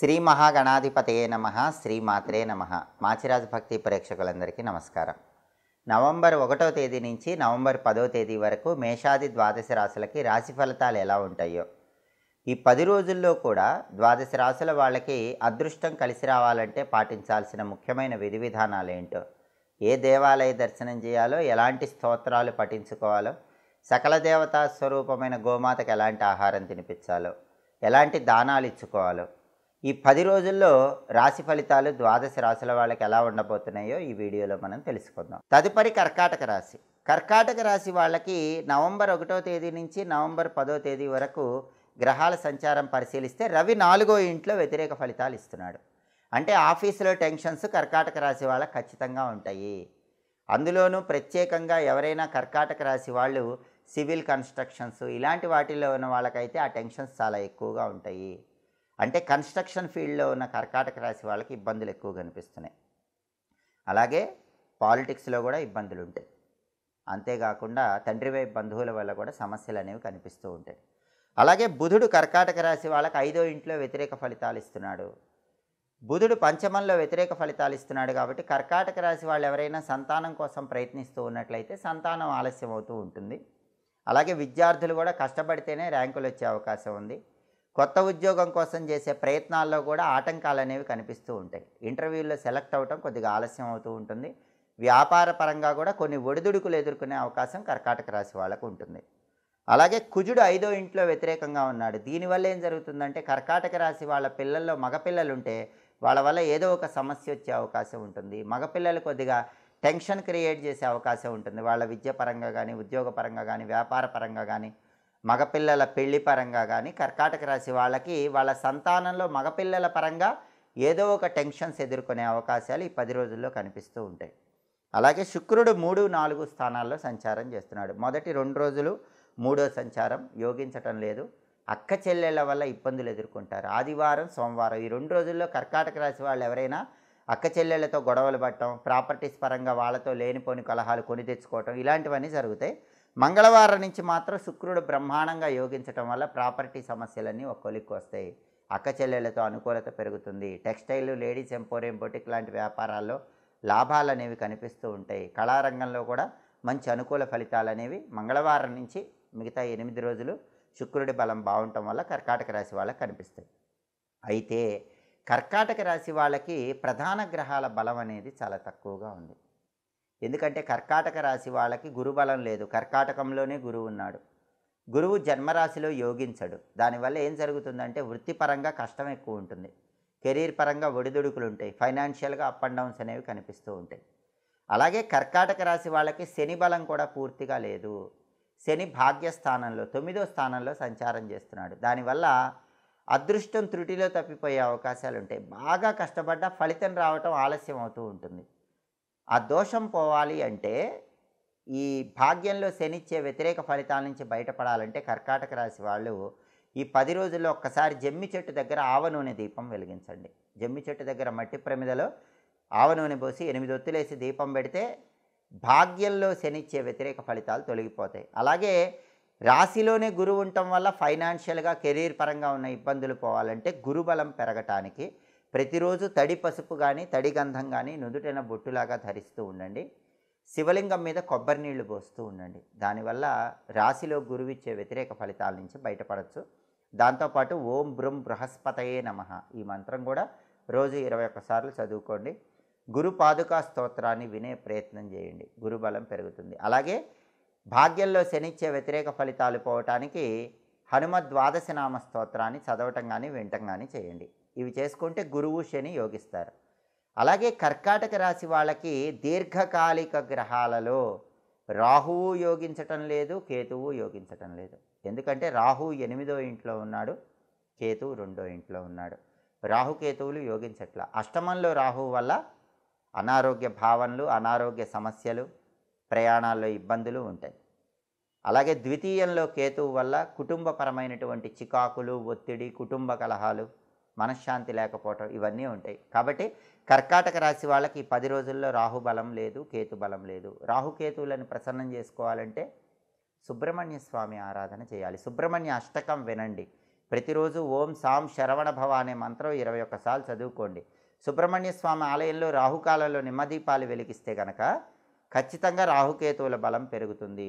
శ్రీ మహాగణాధిపతయే నమః, శ్రీమాత్రే నమః. మాచిరాజు భక్తి ప్రేక్షకులందరికీ నమస్కారం. నవంబర్ 1వ తేదీ నుంచి నవంబర్ 10వ తేదీ వరకు మేషాది ద్వాదశ రాశులకి రాశి ఫలితాలు ఎలా ఉంటాయో, ఈ 10 రోజుల్లో కూడా ద్వాదశ రాశుల వాళ్ళకి అదృష్టం కలిసి రావాలంటే పాటించాల్సిన ముఖ్యమైన విధి విధానాలు ఏంటో, ఏ దేవాలయ దర్శనం చేయాలో, ఎలాంటి స్తోత్రాలు పఠించుకోవాలో, సకల దేవతా స్వరూపమైన గోమాతకు ఎలాంటి ఆహారం తినిపించాలో, ఎలాంటి దానాలు ఇచ్చుకోవాలో, ఈ 10 రోజుల్లో రాశి ఫలితాలు ద్వాదశ రాశుల వాళ్ళకి ఎలా ఉండబోతున్నాయో ఈ వీడియోలో మనం తెలుసుకుందాం. తదుపరి కర్కాటక రాశి. కర్కాటక రాశి వాళ్ళకి నవంబర్ 1వ తేదీ నుంచి నవంబర్ 10వ తేదీ వరకు గ్రహాల సంచారం పరిశీలిస్తే రవి 4వ ఇంట్లో వ్యతిరేక ఫలితాలు ఇస్తున్నాడు. అంటే ఆఫీసులో టెన్షన్స్ కర్కాటక రాశి వాళ్ళకి ఖచ్చితంగా ఉంటాయి. అందులోనూ ప్రత్యేకంగా ఎవరైనా కర్కాటక రాశి వాళ్ళు సివిల్ కన్స్ట్రక్షన్స్ ఇలాంటి వాటిల్లో ఉన్న వాళ్ళకైతే ఆ టెన్షన్స్ చాలా ఎక్కువగా ఉంటాయి. అంటే కన్స్ట్రక్షన్ ఫీల్డ్లో ఉన్న కర్కాటక రాశి వాళ్ళకి ఇబ్బందులు ఎక్కువ కనిపిస్తున్నాయి. అలాగే పాలిటిక్స్లో కూడా ఇబ్బందులు ఉంటాయి. అంతేకాకుండా తండ్రి వైపు బంధువుల వల్ల కూడా సమస్యలు అనేవి కనిపిస్తూ ఉంటాయి. అలాగే బుధుడు కర్కాటక రాశి వాళ్ళకి 5వ ఇంట్లో వ్యతిరేక ఫలితాలు ఇస్తున్నాడు. బుధుడు పంచమంలో వ్యతిరేక ఫలితాలు ఇస్తున్నాడు కాబట్టి కర్కాటక రాశి వాళ్ళు ఎవరైనా సంతానం కోసం ప్రయత్నిస్తూ ఉన్నట్లయితే సంతానం ఆలస్యం అవుతూ ఉంటుంది. అలాగే విద్యార్థులు కూడా కష్టపడితేనే ర్యాంకులు వచ్చే అవకాశం ఉంది. కొత్త ఉద్యోగం కోసం చేసే ప్రయత్నాల్లో కూడా ఆటంకాలు అనేవి కనిపిస్తూ ఉంటాయి. ఇంటర్వ్యూల్లో సెలెక్ట్ అవ్వటం కొద్దిగా ఆలస్యం అవుతూ ఉంటుంది. వ్యాపార పరంగా కూడా కొన్ని ఒడిదుడుకులు ఎదుర్కొనే అవకాశం కర్కాటక రాశి వాళ్ళకు ఉంటుంది. అలాగే కుజుడు 5వ ఇంట్లో వ్యతిరేకంగా ఉన్నాడు. దీనివల్ల ఏం జరుగుతుందంటే కర్కాటక రాశి వాళ్ళ పిల్లల్లో మగపిల్లలు ఉంటే వాళ్ళ వల్ల ఏదో ఒక సమస్య వచ్చే అవకాశం ఉంటుంది. మగపిల్లలు కొద్దిగా టెన్షన్ క్రియేట్ చేసే అవకాశం ఉంటుంది. వాళ్ళ విద్య పరంగా కానీ, ఉద్యోగ పరంగా కానీ, వ్యాపార పరంగా కానీ, మగపిల్లల పెళ్లి పరంగా కానీ కర్కాటక రాశి వాళ్ళకి వాళ్ళ సంతానంలో మగపిల్లల పరంగా ఏదో ఒక టెన్షన్స్ ఎదుర్కొనే అవకాశాలు ఈ 10 రోజుల్లో కనిపిస్తూ ఉంటాయి. అలాగే శుక్రుడు 3, 4 స్థానాల్లో సంచారం చేస్తున్నాడు. మొదటి 2 రోజులు 3వ సంచారం యోగించటం లేదు. అక్క చెల్లెళ్ళ వల్ల ఇబ్బందులు ఎదుర్కొంటారు. ఆదివారం, సోమవారం ఈ 2 రోజుల్లో కర్కాటక రాశి వాళ్ళు ఎవరైనా అక్క చెల్లెళ్ళతో గొడవలు పడటం, ప్రాపర్టీస్ పరంగా వాళ్ళతో లేనిపోని కలహాలు కొని తెచ్చుకోవటం ఇలాంటివన్నీ జరుగుతాయి. మంగళవారం నుంచి మాత్రం శుక్రుడు బ్రహ్మాండంగా యోగించటం వల్ల ప్రాపర్టీ సమస్యలన్నీ ఒక కొలిక్కి వస్తాయి. అక్క చెల్లెళ్ళతో అనుకూలత పెరుగుతుంది. టెక్స్టైల్, లేడీస్ ఎంపోరియం, బొటిక్ లాంటి వ్యాపారాల్లో లాభాలు అనేవి కనిపిస్తూ ఉంటాయి. కళారంగంలో కూడా మంచి అనుకూల ఫలితాలు అనేవి మంగళవారం నుంచి మిగతా 8 రోజులు శుక్రుడి బలం బాగుండటం వల్ల కర్కాటక రాశి వాళ్ళకి కనిపిస్తాయి. అయితే కర్కాటక రాశి వాళ్ళకి ప్రధాన గ్రహాల బలం అనేది చాలా తక్కువగా ఉంది. ఎందుకంటే కర్కాటక రాశి వాళ్ళకి గురుబలం లేదు. కర్కాటకంలోనే గురువు ఉన్నాడు. గురువు జన్మరాశిలో యోగించడు. దానివల్ల ఏం జరుగుతుందంటే వృత్తిపరంగా కష్టం ఎక్కువ ఉంటుంది. కెరీర్ పరంగా ఒడిదుడుకులు ఉంటాయి. ఫైనాన్షియల్గా అప్ అండ్ డౌన్స్ అనేవి కనిపిస్తూ ఉంటాయి. అలాగే కర్కాటక రాశి వాళ్ళకి శని బలం కూడా పూర్తిగా లేదు. శని భాగ్యస్థానంలో 9వ స్థానంలో సంచారం చేస్తున్నాడు. దానివల్ల అదృష్టం త్రుటిలో తప్పిపోయే అవకాశాలు ఉంటాయి. బాగా కష్టపడ్డా ఫలితం రావటం ఆలస్యం అవుతూ ఉంటుంది. ఆ దోషం పోవాలి అంటే ఈ భాగ్యంలో శనిచ్చే వ్యతిరేక ఫలితాల నుంచి బయటపడాలంటే కర్కాటక రాశి వాళ్ళు ఈ 10 రోజుల్లో ఒక్కసారి జమ్మి చెట్టు దగ్గర ఆవ నూనె దీపం వెలిగించండి. జమ్మి చెట్టు దగ్గర మట్టి ప్రమిదలో ఆవ నూనె పోసి 8 ఒత్తులేసి దీపం పెడితే భాగ్యంలో శనిచ్చే వ్యతిరేక ఫలితాలు తొలగిపోతాయి. అలాగే రాశిలోనే గురువు ఉండటం వల్ల ఫైనాన్షియల్గా కెరీర్ పరంగా ఉన్న ఇబ్బందులు పోవాలంటే గురుబలం పెరగటానికి ప్రతిరోజు తడి పసుపు కానీ, తడి గంధం కానీ నుదుటిన బొట్టులాగా ధరిస్తూ ఉండండి. శివలింగం మీద కొబ్బరి నీళ్లు పోస్తూ ఉండండి. దానివల్ల రాశిలో గురువిచ్చే వ్యతిరేక ఫలితాల నుంచి బయటపడవచ్చు. దాంతోపాటు ఓం బృం బృహస్పతయే నమః ఈ మంత్రం కూడా రోజు 21 సార్లు చదువుకోండి. గురు పాదుకా స్తోత్రాన్ని వినే ప్రయత్నం చేయండి. గురుబలం పెరుగుతుంది. అలాగే భాగ్యంలో శనిచ్చే వ్యతిరేక ఫలితాలు పోవటానికి హనుమద్ ద్వాదశ నామ స్తోత్రాన్ని చదవటం కానీ వినటం కానీ చేయండి. ఇవి చేసుకుంటే గురువు శని యోగిస్తారు. అలాగే కర్కాటక రాశి వాళ్ళకి దీర్ఘకాలిక గ్రహాలలో రాహువు యోగించటం లేదు, కేతువు యోగించటం లేదు. ఎందుకంటే రాహువు 8వ ఇంట్లో ఉన్నాడు, కేతువు 2వ ఇంట్లో ఉన్నాడు. రాహుకేతువులు యోగించట్ల. అష్టమంలో రాహువు వల్ల అనారోగ్య భావనలు, అనారోగ్య సమస్యలు, ప్రయాణాల్లో ఇబ్బందులు ఉంటాయి. అలాగే ద్వితీయంలో కేతువు వల్ల కుటుంబపరమైనటువంటి చికాకులు, ఒత్తిడి, కుటుంబ కలహాలు, మనశ్శాంతి లేకపోవటం ఇవన్నీ ఉంటాయి. కాబట్టి కర్కాటక రాశి వాళ్ళకి ఈ 10 రోజుల్లో రాహు బలం లేదు, కేతు బలం లేదు. రాహుకేతువులను ప్రసన్నం చేసుకోవాలంటే సుబ్రహ్మణ్య స్వామి ఆరాధన చేయాలి. సుబ్రహ్మణ్య అష్టకం వినండి. ప్రతిరోజు ఓం సాం శరవణ భవ అనే మంత్రం 21 సార్లు చదువుకోండి. సుబ్రహ్మణ్య స్వామి ఆలయంలో రాహుకాలంలో నిమ్మదీపాలు వెలిగిస్తే కనుక ఖచ్చితంగా రాహుకేతువుల బలం పెరుగుతుంది.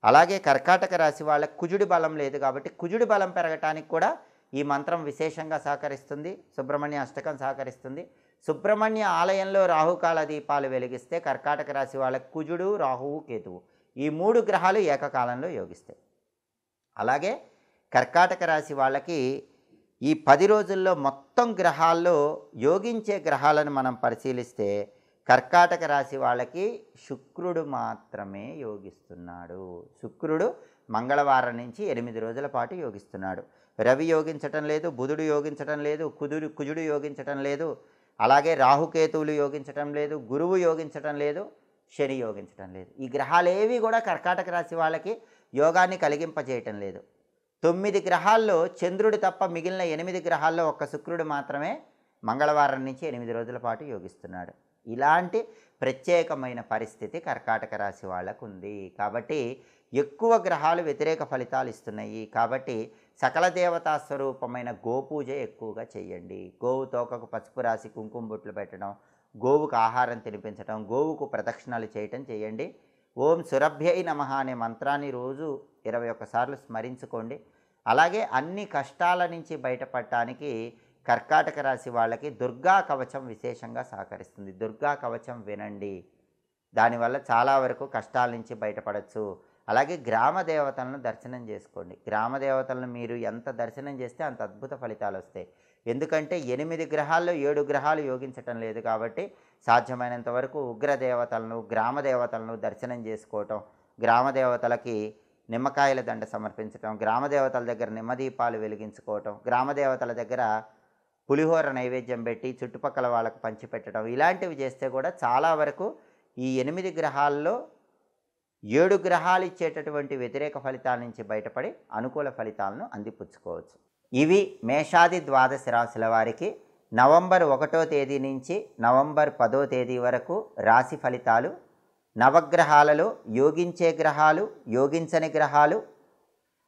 అలాగే కర్కాటక రాశి వాళ్ళకి కుజుడి బలం లేదు కాబట్టి కుజుడి బలం పెరగటానికి కూడా ఈ మంత్రం విశేషంగా సహకరిస్తుంది. సుబ్రహ్మణ్య అష్టకం సహకరిస్తుంది. సుబ్రహ్మణ్య ఆలయంలో రాహుకాల దీపాలు వెలిగిస్తే కర్కాటక రాశి వాళ్ళకి కుజుడు, రాహువు, కేతువు ఈ 3 గ్రహాలు ఏకకాలంలో యోగిస్తాయి. అలాగే కర్కాటక రాశి వాళ్ళకి ఈ 10 రోజుల్లో మొత్తం గ్రహాల్లో యోగించే గ్రహాలను మనం పరిశీలిస్తే కర్కాటక రాశి వాళ్ళకి శుక్రుడు మాత్రమే యోగిస్తున్నాడు. శుక్రుడు మంగళవారం నుంచి 8 రోజుల పాటు యోగిస్తున్నాడు. రవి యోగించటం లేదు, బుధుడు యోగించటం లేదు, కుజుడు యోగించటం లేదు, అలాగే రాహుకేతువులు యోగించటం లేదు, గురువు యోగించటం లేదు, శని యోగించటం లేదు. ఈ గ్రహాలేవి కూడా కర్కాటక రాశి వాళ్ళకి యోగాన్ని కలిగింపజేయటం లేదు. 9 గ్రహాల్లో చంద్రుడు తప్ప మిగిలిన 8 గ్రహాల్లో ఒక్క శుక్రుడు మాత్రమే మంగళవారం నుంచి 8 రోజుల పాటు యోగిస్తున్నాడు. ఇలాంటి ప్రత్యేకమైన పరిస్థితి కర్కాటక రాశి వాళ్ళకు ఉంది. కాబట్టి ఎక్కువ గ్రహాలు వ్యతిరేక ఫలితాలు ఇస్తున్నాయి. కాబట్టి సకల దేవతా స్వరూపమైన గోపూజ ఎక్కువగా చేయండి. గోవు తోకకు పసుపు రాసి కుంకుమ బొట్లు పెట్టడం, గోవుకు ఆహారం తినిపించడం, గోవుకు ప్రదక్షిణాలు చేయటం చేయండి. ఓం సురభ్యై నమః అనే మంత్రాన్ని రోజు 21 సార్లు స్మరించుకోండి. అలాగే అన్ని కష్టాల నుంచి బయటపడటానికి కర్కాటక రాశి వాళ్ళకి దుర్గా కవచం విశేషంగా సహకరిస్తుంది. దుర్గా కవచం వినండి, దానివల్ల చాలా వరకు కష్టాల నుంచి బయటపడవచ్చు. అలాగే గ్రామ దేవతలను దర్శనం చేసుకోండి. గ్రామ దేవతలను మీరు ఎంత దర్శనం చేస్తే అంత అద్భుత ఫలితాలు వస్తాయి. ఎందుకంటే 8 గ్రహాల్లో 7 గ్రహాలు యోగించటం లేదు కాబట్టి సాధ్యమైనంత వరకు ఉగ్ర దేవతలను, గ్రామ దేవతలను దర్శనం చేసుకోవటం, గ్రామ దేవతలకి నిమ్మకాయల దండ సమర్పించటం, గ్రామ దేవతల దగ్గర నిమ్మదీపాలు వెలిగించుకోవటం, గ్రామ దేవతల దగ్గర పులిహోర నైవేద్యం పెట్టి చుట్టుపక్కల వాళ్ళకు పంచిపెట్టడం, ఇలాంటివి చేస్తే కూడా చాలా వరకు ఈ 8 గ్రహాల్లో 7 గ్రహాలు ఇచ్చేటటువంటి వ్యతిరేక ఫలితాల నుంచి బయటపడి అనుకూల ఫలితాలను అందిపుచ్చుకోవచ్చు. ఇవి మేషాది ద్వాదశ రాశుల వారికి నవంబర్ 1వ తేదీ నుంచి నవంబర్ 10వ తేదీ వరకు రాశి ఫలితాలు. నవగ్రహాలలో యోగించే గ్రహాలు, యోగించని గ్రహాలు,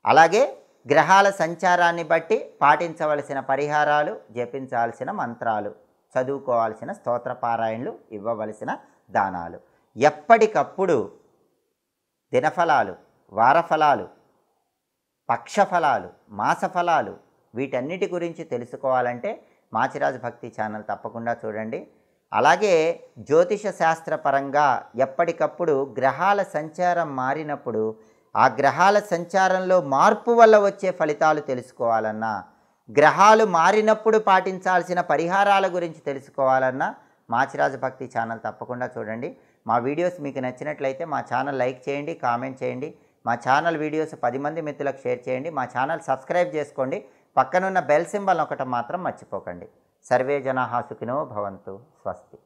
అలాగే గ్రహాల సంచారాన్ని బట్టి పాటించవలసిన పరిహారాలు, జపించాల్సిన మంత్రాలు, చదువుకోవాల్సిన స్తోత్రపారాయణలు, ఇవ్వవలసిన దానాలు, ఎప్పటికప్పుడు దినఫలాలు, వారఫలాలు, పక్షఫలాలు, మాసఫలాలు వీటన్నిటి గురించి తెలుసుకోవాలంటే మాచిరాజు భక్తి ఛానల్ తప్పకుండా చూడండి. అలాగే జ్యోతిష శాస్త్రపరంగా ఎప్పటికప్పుడు గ్రహాల సంచారం మారినప్పుడు ఆ గ్రహాల సంచారంలో మార్పు వల్ల వచ్చే ఫలితాలు తెలుసుకోవాలన్నా, గ్రహాలు మారినప్పుడు పాటించాల్సిన పరిహారాల గురించి తెలుసుకోవాలన్నా మాచిరాజు భక్తి ఛానల్ తప్పకుండా చూడండి. మా వీడియోస్ మీకు నచ్చినట్లయితే మా ఛానల్ లైక్ చేయండి, కామెంట్ చేయండి. మా ఛానల్ వీడియోస్ 10 మంది మిత్రులకు షేర్ చేయండి. మా ఛానల్ సబ్స్క్రైబ్ చేసుకోండి. పక్కనున్న బెల్ సింబల్ ఒకటి మాత్రం మర్చిపోకండి. సర్వే జనాః సుఖినో భవంతు. స్వస్తి.